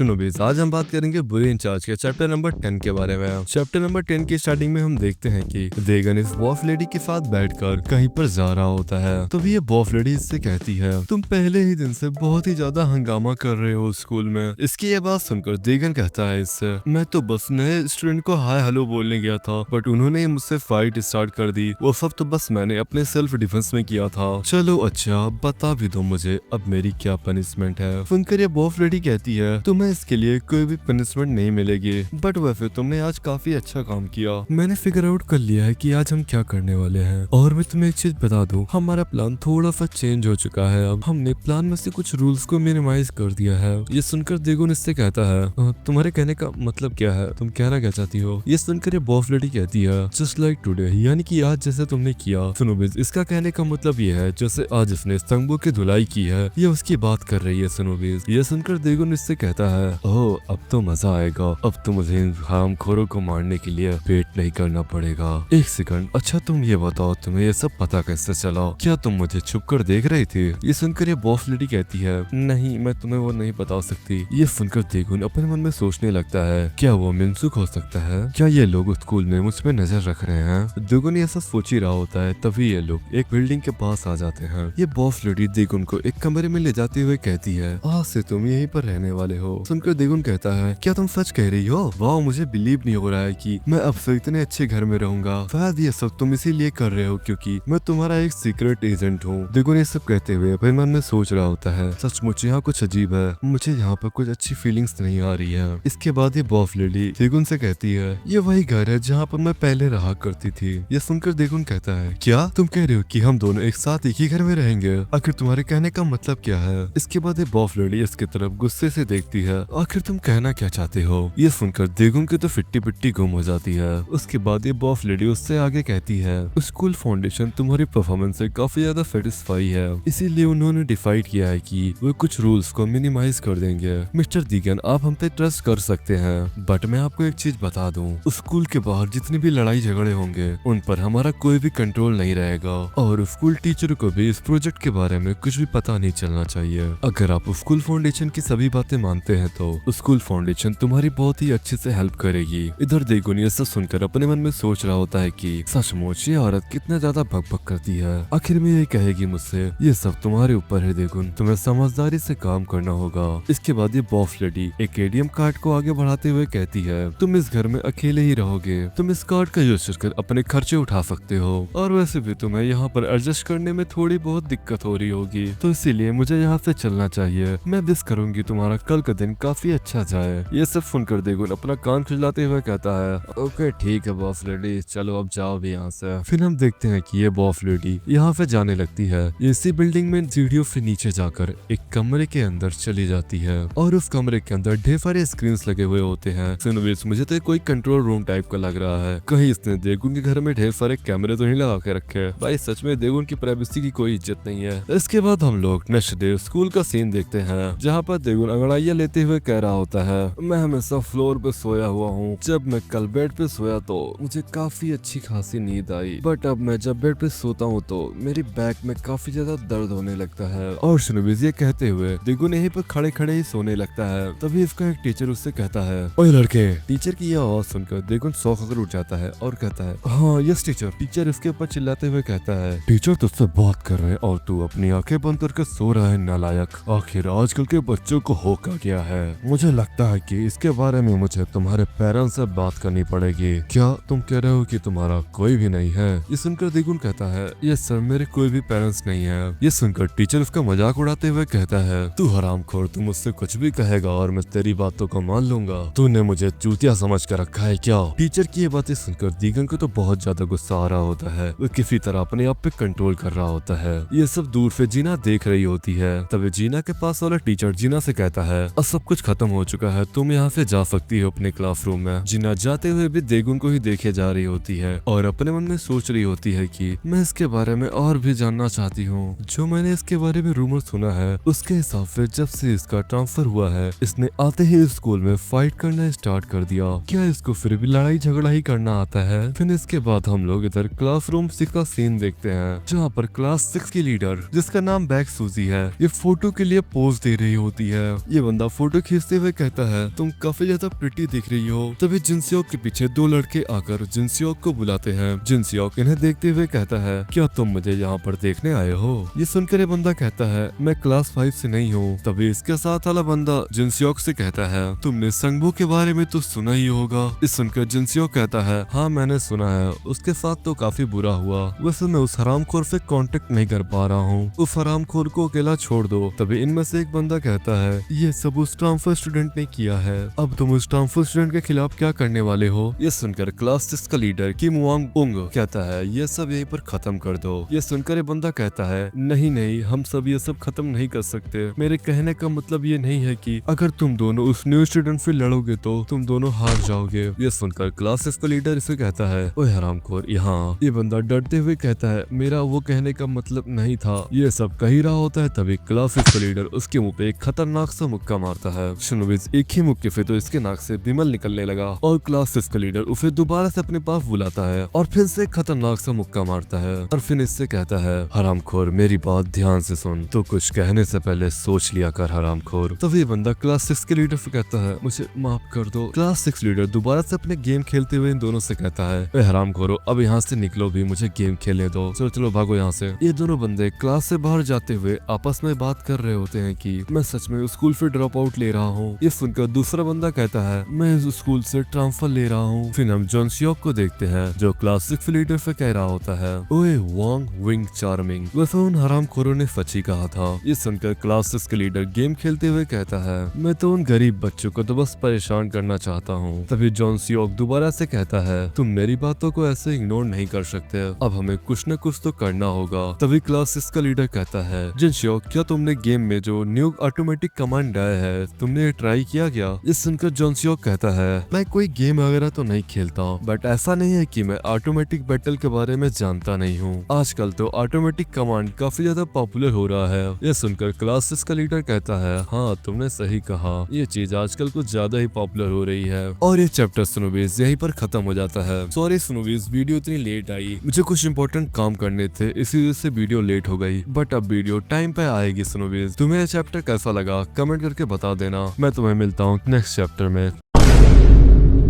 चुनो बेस, आज हम बात करेंगे बुरी इंचार्ज के चैप्टर नंबर 10 के बारे में। चैप्टर नंबर 10 की स्टार्टिंग में हम देखते हैं कि देगन इस बॉस लेडी के साथ बैठकर कहीं पर जा रहा होता है। तो ये बॉस लेडी इससे कहती है, तुम पहले ही दिन से बहुत ही ज्यादा हंगामा कर रहे हो स्कूल में। इसकी ये बात सुनकर देगन कहता है इससे, मैं तो बस नए स्टूडेंट को हाय हेलो बोलने गया था, बट उन्होंने मुझसे फाइट स्टार्ट कर दी। वो सब तो बस मैंने अपने सेल्फ डिफेंस में किया था। चलो अच्छा बता भी दो मुझे अब मेरी क्या पनिशमेंट है। सुनकर ये बॉस लेडी कहती है, तुम्हें इसके लिए कोई भी पनिशमेंट नहीं मिलेगी, बट वैसे तुमने आज काफी अच्छा काम किया। मैंने फिगर आउट कर लिया है कि आज हम क्या करने वाले हैं, और मैं तुम्हें एक चीज बता दूं, हमारा प्लान थोड़ा सा चेंज हो चुका है। अब हमने प्लान में से कुछ रूल्स को मिनिमाइज कर दिया है। ये सुनकर देगुन इससे कहता है, तुम्हारे कहने का मतलब क्या है, तुम कहना क्या चाहती हो। ये सुनकर ये बॉस लेडी कहती है, जस्ट लाइक टुडे, यानी कि आज जैसे तुमने किया। सुनो बेस, इसका कहने का मतलब ये है जैसे आज उसने स्तंभों की धुलाई की है, ये उसकी बात कर रही है। सुनो बेस, ये सुनकर देगुन इससे कहता है, ओह अब तो मजा आएगा, अब तो मुझे इन हरामखोरों को मारने के लिए वेट नहीं करना पड़ेगा। एक सेकंड, अच्छा तुम ये बताओ, तुम्हें ये सब पता कैसे चला? क्या तुम मुझे छुप कर देख रही थी? ये सुनकर ये बॉस लेडी कहती है, नहीं मैं तुम्हें वो नहीं बता सकती। ये सुनकर देगुन अपने मन में सोचने लगता है, क्या वो मिनसुक हो सकता है? क्या ये लोग स्कूल में मुझ पे नजर रख रहे हैं? देगुन ऐसा सोच ही रहा होता है, तभी ये लोग एक बिल्डिंग के पास आ जाते हैं। ये बॉस लेडी देगुन को एक कमरे में ले जाते हुए कहती है, आज से तुम यहीं पर रहने वाले हो। सुनकर देगुन कहता है, क्या तुम सच कह रही हो? वाह, मुझे बिलीव नहीं हो रहा है कि मैं अब से इतने अच्छे घर में रहूंगा। शायद ये सब तुम इसीलिए कर रहे हो क्योंकि मैं तुम्हारा एक सीक्रेट एजेंट हूँ। देगुन ये सब कहते हुए अपने मन में सोच रहा होता है, सचमुच यहाँ कुछ अजीब है, मुझे यहाँ पर कुछ अच्छी फीलिंग्स नहीं आ रही है। इसके बाद ये बॉस लेडी देगुन से कहती है, ये वही घर है जहाँ पर मैं पहले रहा करती थी। ये सुनकर देगुन कहता है, क्या तुम कह रहे हो कि हम दोनों एक साथ एक ही घर में रहेंगे? आखिर तुम्हारे कहने का मतलब क्या है? इसके बाद ये बॉस लेडी इसकी तरफ गुस्से से देखती है, आखिर तुम कहना क्या चाहते हो? ये सुनकर देगुन की तो फिट्टी पिट्टी गुम हो जाती है। उसके बाद ये बॉस लेडी उससे आगे कहती है, स्कूल फाउंडेशन तुम्हारी परफॉर्मेंस से काफी ज्यादा सेटिस्फाई है, इसीलिए उन्होंने डिसाइड किया है कि वो कुछ रूल्स को मिनिमाइज कर देंगे। मिस्टर दीगन, आप हम पे ट्रस्ट कर सकते हैं, बट मैं आपको एक चीज बता दूं, स्कूल के बाहर जितने भी लड़ाई झगड़े होंगे उन पर हमारा कोई भी कंट्रोल नहीं रहेगा, और स्कूल टीचर को भी इस प्रोजेक्ट के बारे में कुछ भी पता नहीं चलना चाहिए। अगर आप स्कूल फाउंडेशन की सभी बातें मानते हैं तो स्कूल फाउंडेशन तुम्हारी बहुत ही अच्छे से हेल्प करेगी। इधर देगुन ये सब सुनकर अपने मन में सोच रहा होता है कि सचमुच ये औरत कितना ज्यादा भक करती है, आखिर में ये कहेगी मुझसे, ये सब तुम्हारे ऊपर है देगुन, तुम्हें समझदारी से काम करना होगा। इसके बाद ये बॉस लेडी एक एटीएम कार्ड को आगे बढ़ाते हुए कहती है, तुम इस घर में अकेले ही रहोगे, तुम इस कार्ड का यूज कर अपने खर्चे उठा सकते हो, और वैसे भी तुम्हें यहाँ पर एडजस्ट करने में थोड़ी बहुत दिक्कत हो रही होगी, तो इसीलिए मुझे यहाँ से चलना चाहिए। मैं विश करूंगी तुम्हारा कल का दिन काफी अच्छा जाए। ये सब सुनकर देगुन अपना कान खुजलाते हुए कहता है, ओके ठीक है बॉस लेडी, चलो अब जाओ भी यहाँ से। फिर हम देखते हैं कि ये बॉस लेडी यहाँ से जाने लगती है। इसी बिल्डिंग में सीढ़ियों से नीचे जाकर एक कमरे के अंदर चली जाती है, और उस कमरे के अंदर ढेर सारे स्क्रीन लगे हुए होते हैं। सुनोविस, मुझे तो कोई कंट्रोल रूम टाइप का लग रहा है, कहीं इसने देगुन के घर में ढेर सारे कैमरे तो नहीं लगा के रखे। भाई सच में देगुन की प्राइवेसी की कोई इज्जत नहीं है। इसके बाद हम लोग नेक्स्ट डे स्कूल का सीन देखते हैं, जहाँ पर देगुन अंगड़ाइयाँ लेते हुए कह रहा होता है, मैं हमेशा फ्लोर पे सोया हुआ हूँ, जब मैं कल बेड पे सोया तो मुझे काफी अच्छी खासी नींद आई, बट अब मैं जब बेड पे सोता हूँ तो मेरी बैक में काफी ज्यादा दर्द होने लगता है। और सुनोविस ये कहते हुए देगुन यहीं पर खड़े खड़े ही सोने लगता है। तभी इसका एक टीचर उससे कहता है, ओए लड़के। टीचर की यह आवाज सुनकर देगुन शौक होकर उठ जाता है और कहता है, हाँ यस टीचर। टीचर इसके ऊपर चिल्लाते हुए कहता है, टीचर तुझसे बात कर रहे हैं और तू अपनी आंखें बंद करके सो रहा है नालायक। आखिर आजकल के बच्चों को हो क्या गया है? मुझे लगता है कि इसके बारे में मुझे तुम्हारे पेरेंट्स से बात करनी पड़ेगी। क्या तुम कह रहे हो कि तुम्हारा कोई भी नहीं है? ये सुनकर देगुन कहता है, ये सर मेरे कोई भी पेरेंट्स नहीं है। ये सुनकर टीचर उसका मजाक उड़ाते हुए कहता है, तू हरामखोर, तू मुझसे कुछ भी कहेगा और मैं तेरी बातों को मान लूंगा। तूने मुझे चूतिया समझ कर रखा है क्या? टीचर की ये बातें सुनकर देगुन को तो बहुत ज्यादा गुस्सा आ रहा होता है। वो किसी तरह अपने आप पे कंट्रोल कर रहा होता है। ये सब दूर से जीना देख रही होती है। तभी जीना के पास वाला टीचर जीना से कहता है, अब सब कुछ खत्म हो चुका है, तुम यहाँ से जा सकती हो अपने क्लासरूम में। जीना जाते हुए भी देगुन को ही देखे जा रही होती है और अपने मन में सोच रही होती है कि मैं इसके बारे में और भी जानना चाहती हूँ। जो मैंने इसके बारे में रूमर सुना है उसके हिसाब से जब से इसका ट्रांसफर हुआ है, इसने आते ही स्कूल में फाइट करना स्टार्ट कर दिया। क्या इसको फिर भी लड़ाई झगड़ा ही करना आता है? फिर इसके बाद हम लोग इधर क्लासरूम 6 का सीन देखते हैं, जहाँ पर क्लास 6 की लीडर जिसका नाम बैग सूजी है, ये फोटो के लिए पोज दे रही होती है। ये बंदा फोटो फोटो खींचते हुए कहता है तुम काफी ज्यादा प्रिटी दिख रही हो। तभी जिनसियोक के पीछे दो लड़के आकर जिनसियोक को बुलाते हैं। जिनसियोक इन्हें देखते हुए कहता है क्या तुम मुझे यहाँ पर देखने आए हो? ये सुनकर ये बंदा कहता है मैं क्लास 5 से नहीं हूँ। तभी इसके साथ वाला बंदा जिनसियोक से कहता है तुमने संगबो के बारे में तो सुना ही होगा। इस सुनकर जिनसियोक कहता है हाँ मैंने सुना है, उसके साथ तो काफी बुरा हुआ। वैसे मैं उस हरामखोर से कांटेक्ट नहीं कर पा रहा हूँ, उस हरामखोर को अकेला छोड़ दो। तभी इनमें से एक बंदा कहता है ये सब उस ट्रांसफर स्टूडेंट ने किया है, अब तुम उस ट्रांसफर स्टूडेंट के खिलाफ क्या करने वाले हो? ये सुनकर क्लास 6 का लीडर किम वांग उंग कहता है ये सब यहीं पर खत्म कर दो। ये सुनकर ये बंदा कहता है नहीं हम सब ये सब खत्म नहीं कर सकते। मेरे कहने का मतलब ये नहीं है कि अगर तुम दोनों उस न्यू स्टूडेंट से लड़ोगे तो तुम दोनों हार जाओगे। ये सुनकर क्लास 6 का लीडर इसे कहता है ओए हरामखोर यहाँ। ये बंदा डरते हुए कहता है मेरा वो कहने का मतलब नहीं था। ये सब कह ही रहा होता है तभी क्लास 6 का लीडर उसके मुंह पे एक खतरनाक सा मुक्का मारता है। शिनोबिस एक ही मुक्के से तो इसके नाक से बिमल निकलने लगा और क्लास 6 का लीडर उसे दोबारा से अपने पास बुलाता है और फिर से खतरनाक सा मुक्का मारता है और फिर इससे कहता है हरामखोर मेरी बात ध्यान से सुन, तो कुछ कहने से पहले सोच लिया कर हरामखोर। तब ये बंदा क्लास 6 के लीडर से कहता है मुझे माफ कर दो। क्लास 6 लीडर दोबारा से अपने गेम खेलते हुए इन दोनों से कहता है ए हरामखोरो अब यहाँ से निकलो भी, मुझे गेम खेलने दो। चलो भागो यहाँ से। ये दोनों बंदे क्लास से बाहर जाते हुए आपस में बात कर रहे होते हैं कि मैं सच में स्कूल से ड्रॉप आउट ले रहा हूँ। ये सुनकर दूसरा बंदा कहता है मैं इस स्कूल से ट्रांसफर ले रहा हूँ। फिर हम जॉनसियोक को देखते हैं जो क्लास 6 लीडर से कह रहा होता है ओए वांग विंग चार्मिंग। वैसे उन हरामखोरों ने सच ही कहा था। ये सुनकर क्लास 6 के लीडर गेम खेलते हुए कहता है मैं तो उन गरीब बच्चों को तो बस परेशान करना चाहता हूँ। तभी जॉनसियोक दोबारा से कहता है तुम मेरी बातों को ऐसे इग्नोर नहीं कर सकते, अब हमें कुछ न कुछ तो करना होगा। तभी क्लास 6 का लीडर कहता है जिनसियोक क्या तुमने गेम में जो न्यू ऑटोमेटिक कमांड आया है तुमने ट्राई किया क्या? ये सुनकर जॉनसियोक कहता है मैं कोई गेम वगैरह तो नहीं खेलता, बट ऐसा नहीं है कि मैं ऑटोमेटिक बैटल के बारे में जानता नहीं हूँ। आजकल तो ऑटोमेटिक कमांड काफी ज्यादा पॉपुलर हो रहा है। यह सुनकर क्लास 6 का लीडर कहता है हाँ तुमने सही कहा, ये चीज आजकल कुछ ज्यादा ही पॉपुलर हो रही है। और ये चैप्टर स्नोबीज यहीं पर खत्म हो जाता है। सॉरी स्नोबीज वीडियो इतनी लेट आई, मुझे कुछ इंपॉर्टेंट काम करने थे इसी वजह से वीडियो लेट हो गई, बट अब वीडियो टाइम पे आएगी। स्नोबीज तुम्हें यह चैप्टर कैसा लगा कमेंट करके बता देना। मैं तुम्हें मिलता हूँ नेक्स्ट चैप्टर में।